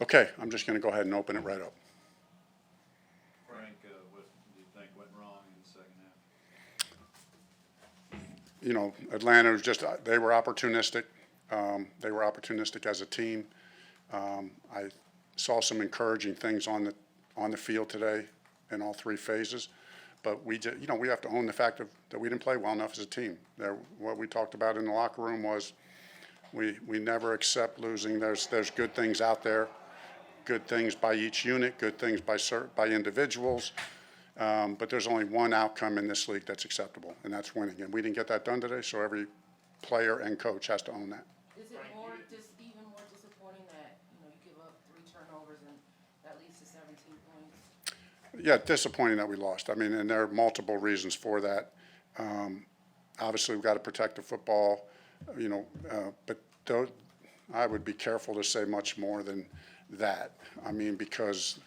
Okay, I'm just going to go ahead and open it right up. Frank, what do you think went wrong in the second half? You know, Atlanta was just, they were opportunistic. They were opportunistic as a team. I saw some encouraging things on the field today in all three phases. But we did, you know, we have to own the fact that we didn't play well enough as a team. What we talked about in the locker room was we never accept losing. There's good things out there, good things by each unit, good things by individuals. But there's only one outcome in this league that's acceptable, and that's winning. And we didn't get that done today, so every player and coach has to own that. Is it even more disappointing that, you give up 3 turnovers and that leads to 17 points? Yeah, disappointing that we lost. I mean, and there are multiple reasons for that. Obviously, we've got to protect the football, but I would be careful to say much more than that. I mean, because,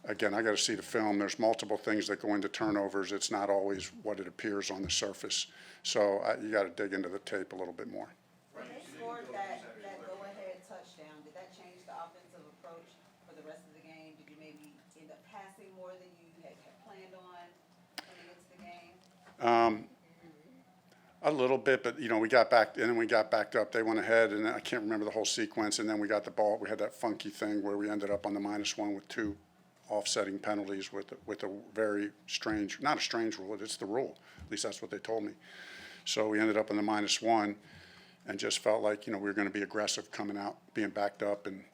again, I got to see the film. There's multiple things that go into turnovers. It's not always what it appears on the surface. So you got to dig into the tape a little bit more. When they scored that go-ahead touchdown, did that change the offensive approach for the rest of the game? Did you maybe end up passing more than you had planned on coming into the game? A little bit, but we got back, and then we got backed up. They went ahead, and I can't remember the whole sequence. And then we got the ball. We had that funky thing where we ended up on the -1 with 2 offsetting penalties with a very strange, not a strange rule. It's the rule. At least that's what they told me. So we ended up on the -1, and just felt like we were going to be aggressive coming out, being backed up, and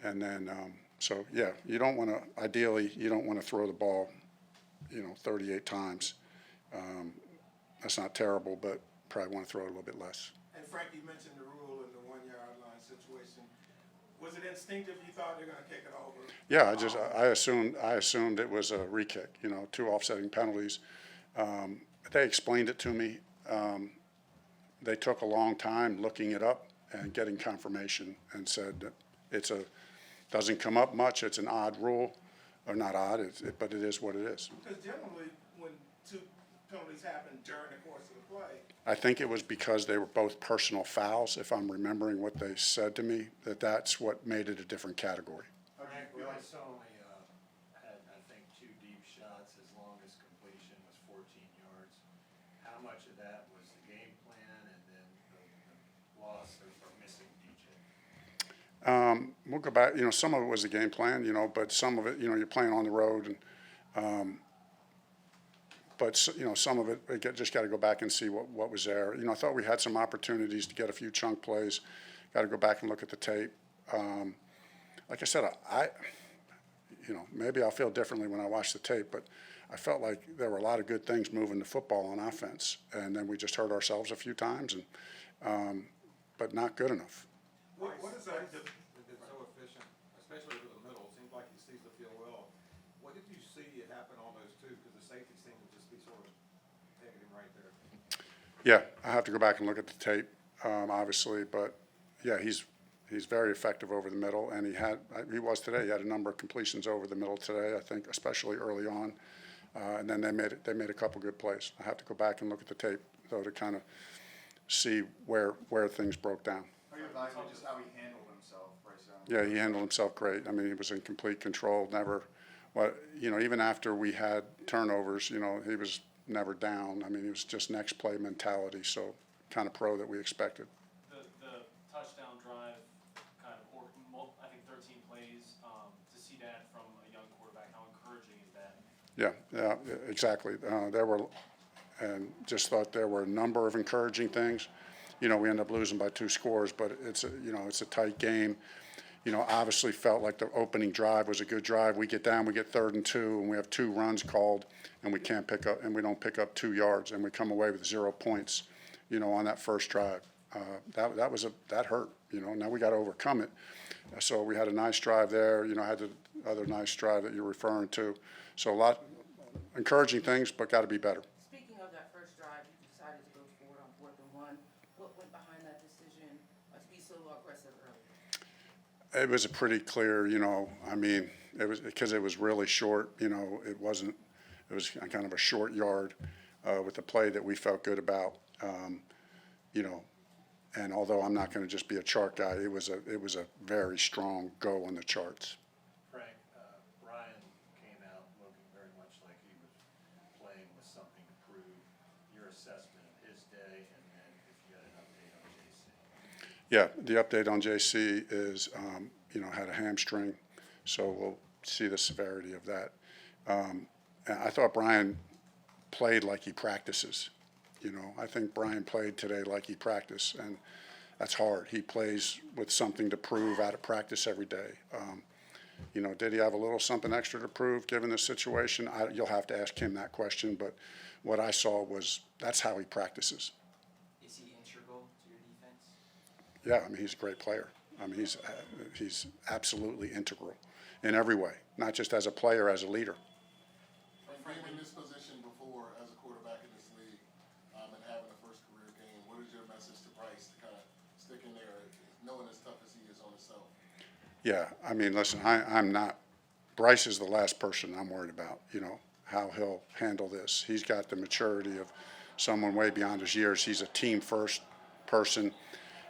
then so yeah, you don't want to. Ideally, you don't want to throw the ball, 38 times. That's not terrible, but probably want to throw it a little bit less. And Frank, you mentioned the rule in the 1-yard line situation. Was it instinctive? You thought they're going to kick it over? Yeah, I assumed it was a re-kick. 2 offsetting penalties. They explained it to me. They took a long time looking it up and getting confirmation, and said that doesn't come up much. It's an odd rule, or not odd, but it is what it is. Because generally, when 2 penalties happen during the course of the play. I think it was because they were both personal fouls, if I'm remembering what they said to me, that's what made it a different category. Frank, we also only had, I think, 2 deep shots. His longest completion was 14 yards. How much of that was the game plan and then the loss or missing DJ? We'll go back. Some of it was the game plan, but some of it, you're playing on the road, and but some of it just got to go back and see what was there. I thought we had some opportunities to get a few chunk plays. Got to go back and look at the tape. Like I said, maybe I'll feel differently when I watch the tape, but I felt like there were a lot of good things moving the football on offense, and then we just hurt ourselves a few times, but not good enough. What is that? They've been so efficient, especially over the middle. It seems like he sees the field well. What did you see happen on those 2? Because the safety seemed to just be sort of taking him right there. Yeah, I have to go back and look at the tape, obviously, but yeah, he's very effective over the middle, and he was today. He had a number of completions over the middle today, I think, especially early on, and then they made a couple good plays. I have to go back and look at the tape though to kind of see where things broke down. How you evaluate just how he handled himself, Bryce Young? Yeah, he handled himself great. I mean, he was in complete control. Never, even after we had turnovers, he was never down. I mean, he was just next play mentality. So kind of pro that we expected. The touchdown drive, kind of, I think 13 plays. To see that from a young quarterback, how encouraging is that? Yeah, exactly. And just thought there were a number of encouraging things. We ended up losing by 2 scores, but it's a tight game. Obviously felt like the opening drive was a good drive. We get down, we get 3rd and 2, and we have 2 runs called, and we don't pick up 2 yards, and we come away with 0 points, on that first drive. That hurt. Now we got to overcome it. So we had a nice drive there. Had the other nice drive that you're referring to. So a lot encouraging things, but got to be better. Speaking of that first drive, you decided to go forward on 4th and 1. What went behind that decision to be so aggressive early? It was a pretty clear, I mean, it was because it was really short, it was kind of a short yard with a play that we felt good about, And although I'm not going to just be a chart guy, it was a very strong go on the charts. Frank, Brian came out looking very much like he was playing with something to prove. Your assessment of his day, and then if you had an update on JC. Yeah, the update on JC is, had a hamstring, so we'll see the severity of that. And I thought Brian played like he practices. I think Brian played today like he practiced, and that's hard. He plays with something to prove out of practice every day. Did he have a little something extra to prove given the situation? You'll have to ask him that question, but what I saw was that's how he practices. Is he integral to your defense? Yeah, I mean, he's a great player. I mean, he's absolutely integral in every way, not just as a player, as a leader. Being in this position before as a quarterback in this league and having a first career game, what is your message to Bryce to kind of stick in there, knowing as tough as he is on himself? Yeah, I mean, listen, I'm not – Bryce is the last person I'm worried about, how he'll handle this. He's got the maturity of someone way beyond his years. He's a team-first person.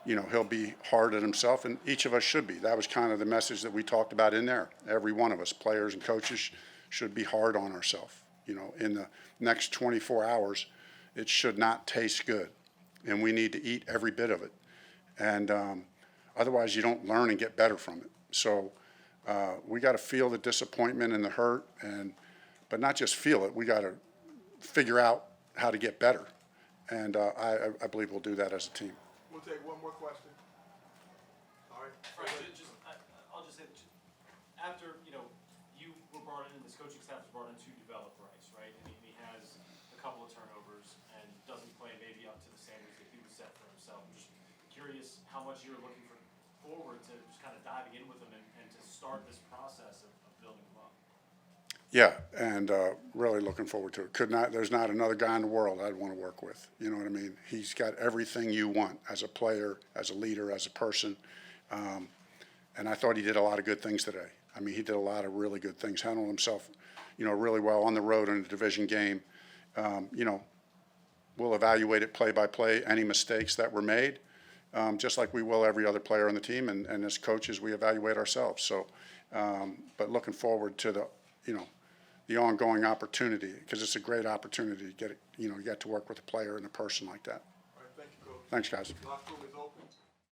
He'll be hard on himself, and each of us should be. That was kind of the message that we talked about in there. Every one of us, players and coaches, should be hard on ourselves. In the next 24 hours, it should not taste good, and we need to eat every bit of it. And otherwise, you don't learn and get better from it. So we got to feel the disappointment and the hurt, but not just feel it. We got to figure out how to get better, and I believe we'll do that as a team. We'll take one more question. All right. Frank, I'll just say, after, you were brought in, this coaching staff was brought in to develop Rice, right? I mean, he has a couple of turnovers and doesn't play maybe up to the standards that he was set for himself. I'm just curious how much you're looking forward to just kind of diving in with him and to start this process of building him up. Yeah, and really looking forward to it. There's not another guy in the world I'd want to work with. You know what I mean? He's got everything you want as a player, as a leader, as a person. And I thought he did a lot of good things today. I mean, he did a lot of really good things, handled himself, really well on the road in a division game. We'll evaluate it play by play, any mistakes that were made, just like we will every other player on the team. And as coaches, we evaluate ourselves. So, but looking forward to the ongoing opportunity, because it's a great opportunity to get you get to work with a player and a person like that. All right, thank you, Coach. Thanks, guys. Locker room is open.